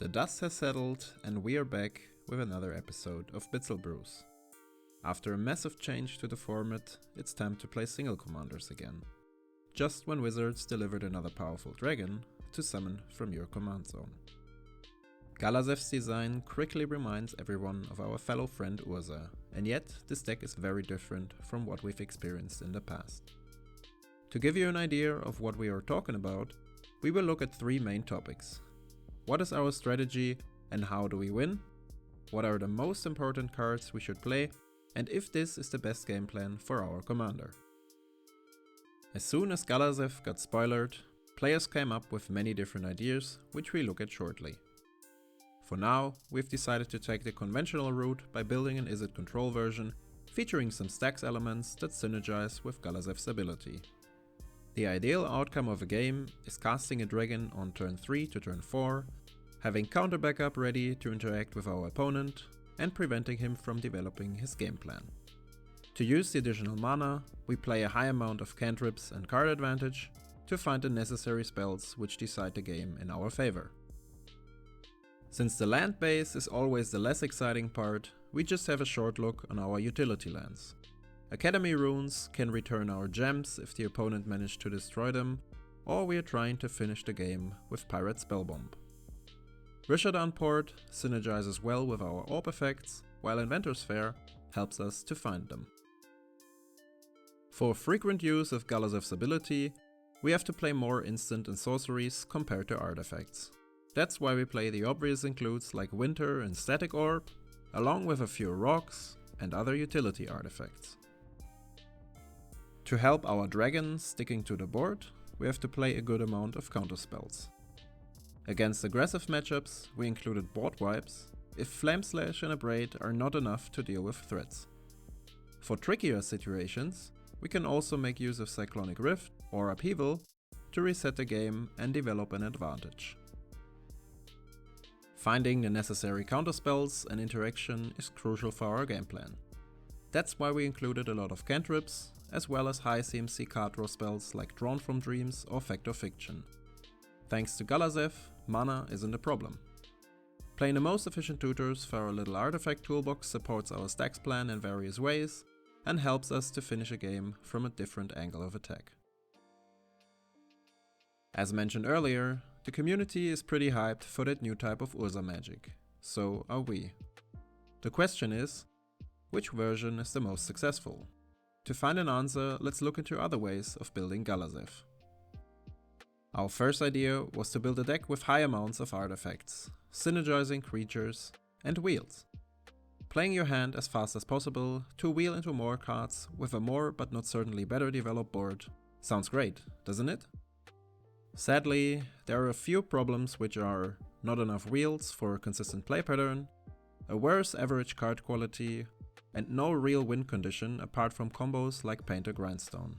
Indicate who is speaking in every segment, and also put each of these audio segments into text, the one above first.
Speaker 1: The dust has settled and we are back with another episode of bitzelbrews. After a massive change to the format, it's time to play single commanders again. Just when wizards delivered another powerful dragon to summon from your command zone. Galazeth's design quickly reminds everyone of our fellow friend Urza, and yet this deck is very different from what we've experienced in the past. To give you an idea of what we are talking about, we will look at three main topics. What is our strategy and how do we win? What are the most important cards we should play? And if this is the best game plan for our commander. As soon as Galazeth got spoilered, players came up with many different ideas, which we look at shortly. For now, we've decided to take the conventional route by building an Izzet control version, featuring some stacks elements that synergize with Galazeth's ability. The ideal outcome of a game is casting a dragon on turn 3 to turn 4, having counter backup ready to interact with our opponent, and preventing him from developing his game plan. To use the additional mana, we play a high amount of cantrips and Cardadvantage to find the necessary spells which decide the game in our favor. Since the Landbase is always the less exciting part, we just have a short look on our utility lands. Academy runes can return our gems if the opponent managed to destroy them, or we are trying to finish the game with Pirate Spellbomb. Rishadan Port synergizes well with our orb effects, while Inventor's Fair helps us to find them. For frequent use of Galazeth's ability, we have to play more instant and sorceries compared to artifacts. That's why we play the obvious includes like Winter and Static Orb, along with a few rocks and other utility artifacts. To help our dragon sticking to the board, we have to play a good amount of counterspells. Against aggressive matchups, we included board wipes, if Flame Slash and Abrade are not enough to deal with threats. For trickier situations, we can also make use of Cyclonic Rift or Upheaval to reset the game and develop an advantage. Finding the necessary counterspells and interaction is crucial for our game plan. That's why we included a lot of cantrips, as well as high CMC card draw spells like Drawn from Dreams or Fact or Fiction. Thanks to Galazeth, mana isn't a problem. Playing the most efficient tutors for our little artifact toolbox supports our stacks plan in various ways and helps us to finish a game from a different angle of attack. As mentioned earlier, the community is pretty hyped for that new type of Urza magic. So are we. The question is, which version is the most successful? To find an answer, let's look into other ways of building Galazeth. Our first idea was to build a deck with high amounts of artifacts, synergizing creatures, and wheels. Playing your hand as fast as possible to wheel into more cards with a more but not certainly better developed board sounds great, doesn't it? Sadly, there are a few problems, which are not enough wheels for a consistent play pattern, a worse average card quality, and no real win condition apart from combos like Paint or Grindstone.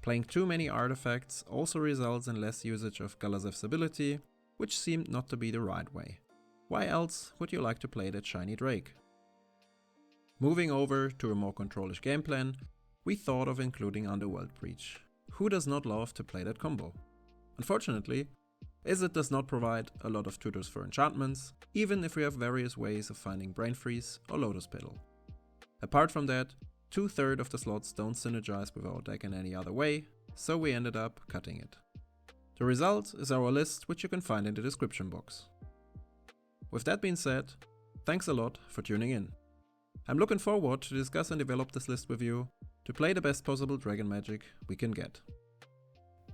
Speaker 1: Playing too many artifacts also results in less usage of Galazeth's ability, which seemed not to be the right way. Why else would you like to play that shiny Drake? Moving over to a more controlish game plan, we thought of including Underworld Breach. Who does not love to play that combo? Unfortunately, Izzet does not provide a lot of tutors for enchantments, even if we have various ways of finding Brain Freeze or Lotus Petal. Apart from that, 2/3 of the slots don't synergize with our deck in any other way, so we ended up cutting it. The result is our list, which you can find in the description box. With that being said, thanks a lot for tuning in. I'm looking forward to discuss and develop this list with you to play the best possible dragon magic we can get.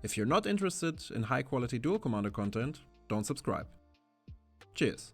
Speaker 1: If you're not interested in high quality Duel Commander content, don't subscribe. Cheers!